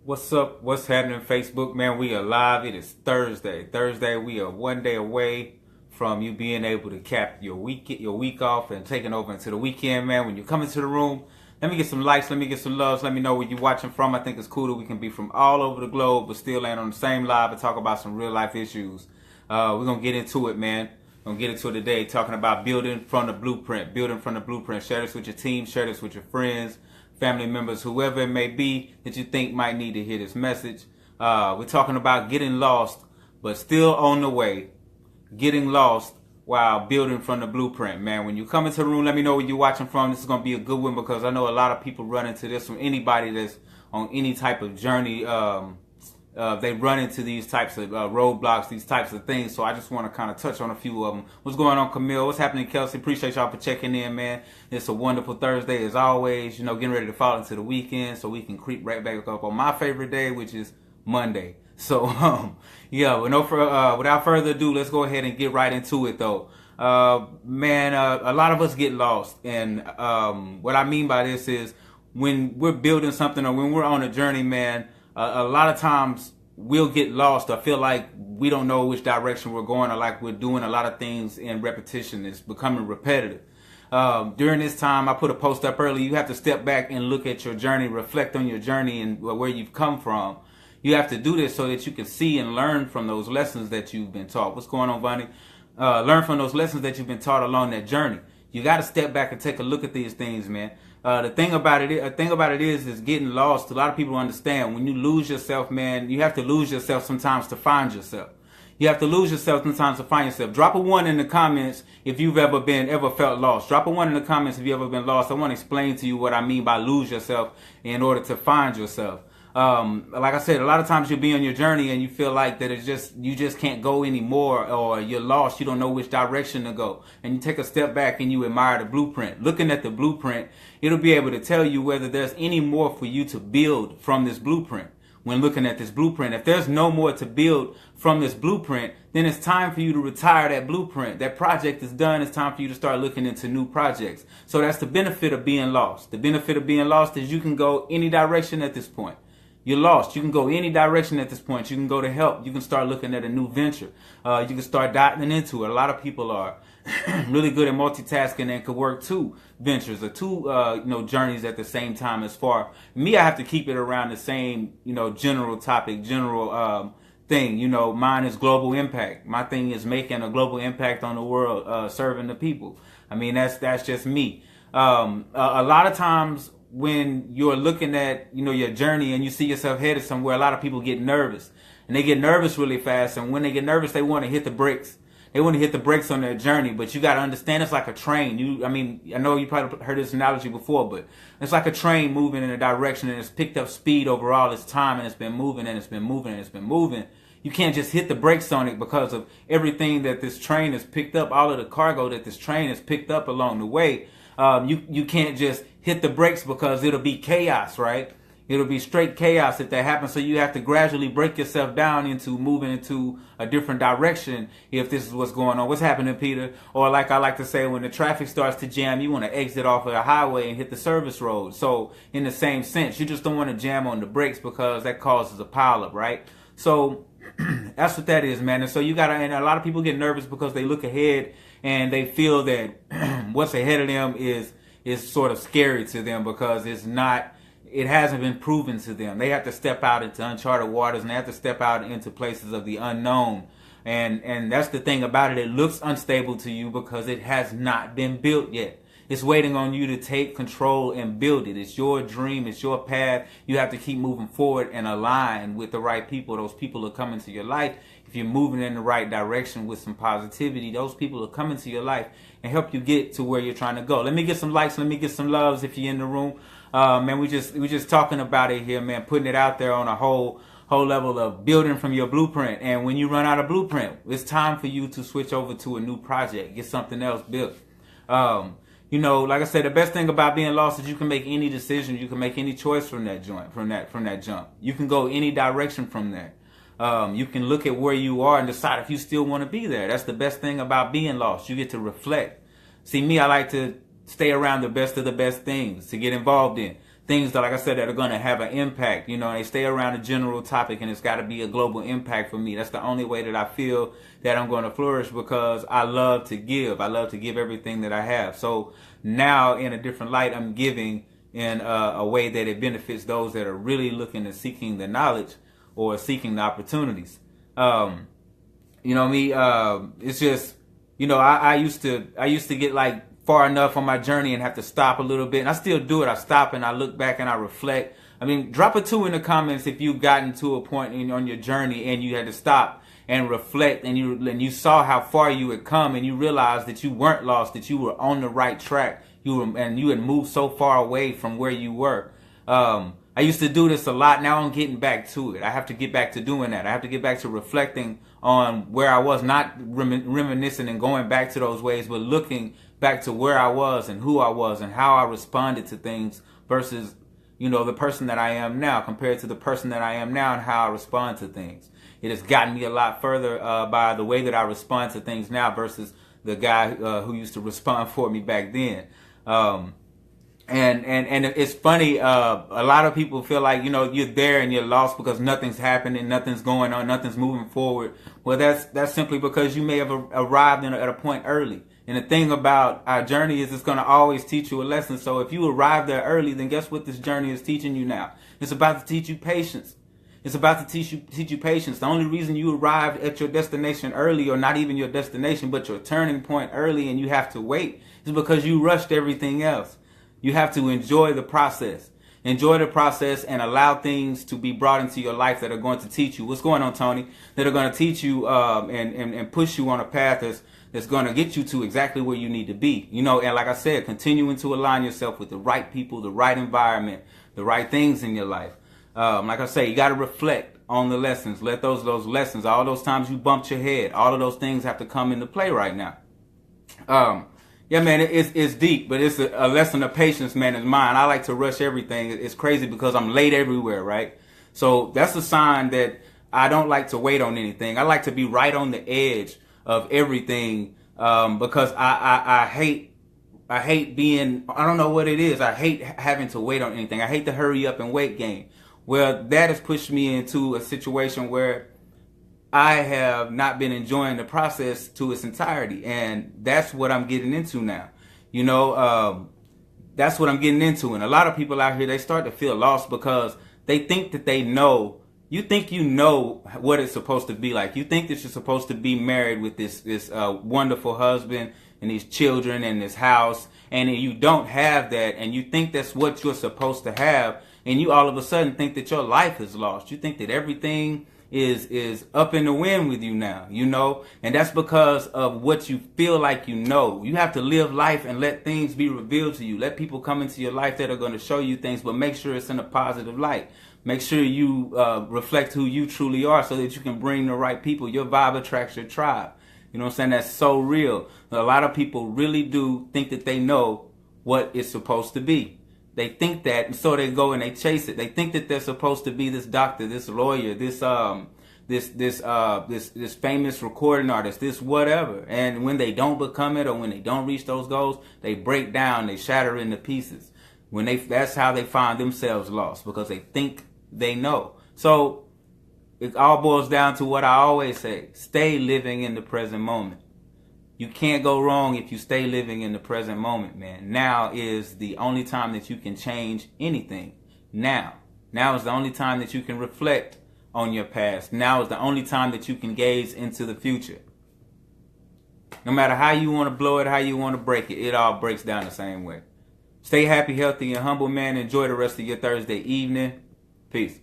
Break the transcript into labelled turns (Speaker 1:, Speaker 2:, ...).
Speaker 1: What's up? What's happening, Facebook, man? We are live. It is Thursday. Thursday, we are one day away from you being able to cap your week off and taking over into the weekend, man. When you come into the room, let me get some likes, let me get some loves, let me know where you're watching from. I think it's cool that we can be from all over the globe, but still land on the same live and talk about some real life issues. We're gonna get into it, man. We're gonna get into it today, talking about building from the blueprint. Building from the blueprint. Share this with your team, share this with your friends, family members, whoever it may be that you think might need to hear this message. We're talking about getting lost, but still on the way. Getting lost while building from the blueprint, man. When you come into the room, let me know where you're watching from. This is going to be a good one because I know a lot of people run into this from anybody that's on any type of journey. They run into these types of roadblocks, these types of things. So I just want to kind of touch on a few of them. What's going on, Camille? What's happening, Kelsey? Appreciate y'all for checking in, man. It's a wonderful Thursday as always. You know, getting ready to fall into the weekend so we can creep right back up on my favorite day, which is Monday. So, yeah, without further ado, let's go ahead and get right into it, though. Man, a lot of us get lost. And what I mean by this is when we're building something or when we're on a journey, man, a lot of times we'll get lost or feel like we don't know which direction we're going or like we're doing a lot of things in repetition. It's becoming repetitive. During this time, I put a post up earlier. You have to step back and look at your journey, reflect on your journey and where you've come from. You have to do this so that you can see and learn from those lessons that you've been taught. What's going on, Vonnie? Learn from those lessons that you've been taught along that journey. You got to step back and take a look at these things, man. The thing about it is getting lost. A lot of people understand when you lose yourself, man. You have to lose yourself sometimes to find yourself. You have to lose yourself sometimes to find yourself. Drop a 1 in the comments if you've ever felt lost. Drop a 1 in the comments if you've ever been lost. I want to explain to you what I mean by lose yourself in order to find yourself. Like I said, a lot of times you'll be on your journey and you feel like that you just can't go anymore, or you're lost. You don't know which direction to go. And you take a step back and you admire the blueprint. Looking at the blueprint, it'll be able to tell you whether there's any more for you to build from this blueprint. When looking at this blueprint, if there's no more to build from this blueprint, then it's time for you to retire that blueprint. That project is done. It's time for you to start looking into new projects. So that's the benefit of being lost. The benefit of being lost is you can go any direction at this point. You're lost. You can go any direction at this point. You can go to help. You can start looking at a new venture. You can start diving into it. A lot of people are really good at multitasking and could work 2 ventures or 2 journeys at the same time. As far me, I have to keep it around the same general topic, general thing. Mine is global impact. My thing is making a global impact on the world, serving the people. I mean, that's just me. A lot of times when you're looking at your journey and you see yourself headed somewhere, a lot of people get nervous, and they get nervous really fast. And when they get nervous, they want to hit the brakes. They want to hit the brakes on their journey. But you got to understand, it's like a train. I know you probably heard this analogy before, but it's like a train moving in a direction, and it's picked up speed over all this time, and it's been moving and it's been moving and it's been moving. You can't just hit the brakes on it because of everything that this train has picked up, all of the cargo that this train has picked up along the way. You can't just hit the brakes because it'll be chaos, right? It'll be straight chaos if that happens. So you have to gradually break yourself down into moving into a different direction if this is what's going on. What's happening, Peter? Or like I like to say, when the traffic starts to jam, you want to exit off of the highway and hit the service road. So in the same sense, you just don't want to jam on the brakes because that causes a pileup, right? So that's what that is, man. And so and a lot of people get nervous because they look ahead and they feel that what's ahead of them is sort of scary to them because it hasn't been proven to them. They have to step out into uncharted waters, and they have to step out into places of the unknown. And that's the thing about it. It looks unstable to you because it has not been built yet. It's waiting on you to take control and build it. It's your dream. It's your path. You have to keep moving forward and align with the right people. Those people are coming to your life. If you're moving in the right direction with some positivity, those people will come into your life and help you get to where you're trying to go. Let me get some likes. Let me get some loves if you're in the room. Man, we just talking about it here, man, putting it out there on a whole level of building from your blueprint. And when you run out of blueprint, it's time for you to switch over to a new project, get something else built. Like I said, the best thing about being lost is you can make any decision, you can make any choice from that jump. You can go any direction from there. You can look at where you are and decide if you still want to be there. That's the best thing about being lost. You get to reflect. See, me, I like to stay around the best of the best things to get involved in. things that, like I said, that are going to have an impact. You know, they stay around a general topic, and it's got to be a global impact for me. That's the only way that I feel that I'm going to flourish, because I love to give. I love to give everything that I have. So now, in a different light, I'm giving in a way that it benefits those that are really looking and seeking the knowledge or seeking the opportunities. You know me, it's just, you know, I used to get like far enough on my journey and have to stop a little bit, and I still do it. I stop and I look back and I reflect. I mean, drop a 2 in the comments if you've gotten to a point on your journey and you had to stop and reflect, and you saw how far you had come, and you realized that you weren't lost, that you were on the right track. You had moved so far away from where you were. I used to do this a lot. Now I'm getting back to it. I have to get back to doing that. I have to get back to reflecting on where I was, not reminiscing and going back to those ways, but looking back to where I was and who I was and how I responded to things versus, you know, the person that I am now compared to the person that I am now and how I respond to things. It has gotten me a lot further by the way that I respond to things now versus the guy who used to respond for me back then. And it's funny, a lot of people feel like, you know, you're there and you're lost because nothing's happening, nothing's going on, nothing's moving forward. Well, that's simply because you may have arrived at a point early. And the thing about our journey is it's going to always teach you a lesson. So if you arrive there early, then guess what this journey is teaching you now? It's about to teach you patience. It's about to teach you patience. The only reason you arrived at your destination early, or not even your destination, but your turning point early, and you have to wait, is because you rushed everything else. You have to enjoy the process. Enjoy the process and allow things to be brought into your life that are going to teach you. What's going on, Tony? That are going to teach you and push you on a path that's going to get you to exactly where you need to be. You know, and like I said, continuing to align yourself with the right people, the right environment, the right things in your life. Like I say, you got to reflect on the lessons. Let those lessons, all those times you bumped your head, all of those things have to come into play right now. Yeah, man, it's deep, but it's a lesson of patience, man, is mine. I like to rush everything. It's crazy because I'm late everywhere, right? So that's a sign that I don't like to wait on anything. I like to be right on the edge of everything because I hate being, I don't know what it is. I hate having to wait on anything. I hate the hurry up and wait game. Well, that has pushed me into a situation where I have not been enjoying the process to its entirety. And that's what I'm getting into now. You know, that's what I'm getting into. And a lot of people out here, they start to feel lost because they think that they know. You think you know what it's supposed to be like. You think that you're supposed to be married with this wonderful husband and these children and this house. And you don't have that. And you think that's what you're supposed to have. And you all of a sudden think that your life is lost. You think that everything is up in the wind with you now, you know, and that's because of what you feel like you know. You have to live life and let things be revealed to you. Let people come into your life that are going to show you things, but make sure it's in a positive light. Make sure you reflect who you truly are so that you can bring the right people. Your vibe attracts your tribe. You know what I'm saying? That's so real. A lot of people really do think that they know what it's supposed to be. They think that, and so they go and they chase it. They think that they're supposed to be this doctor, this lawyer, this famous recording artist, this whatever. And when they don't become it, or when they don't reach those goals, they break down, they shatter into pieces. That's how they find themselves lost, because they think they know. So it all boils down to what I always say: stay living in the present moment. You can't go wrong if you stay living in the present moment, man. Now is the only time that you can change anything. Now is the only time that you can reflect on your past. Now is the only time that you can gaze into the future. No matter how you want to blow it, how you want to break it, it all breaks down the same way. Stay happy, healthy, and humble, man. Enjoy the rest of your Thursday evening. Peace.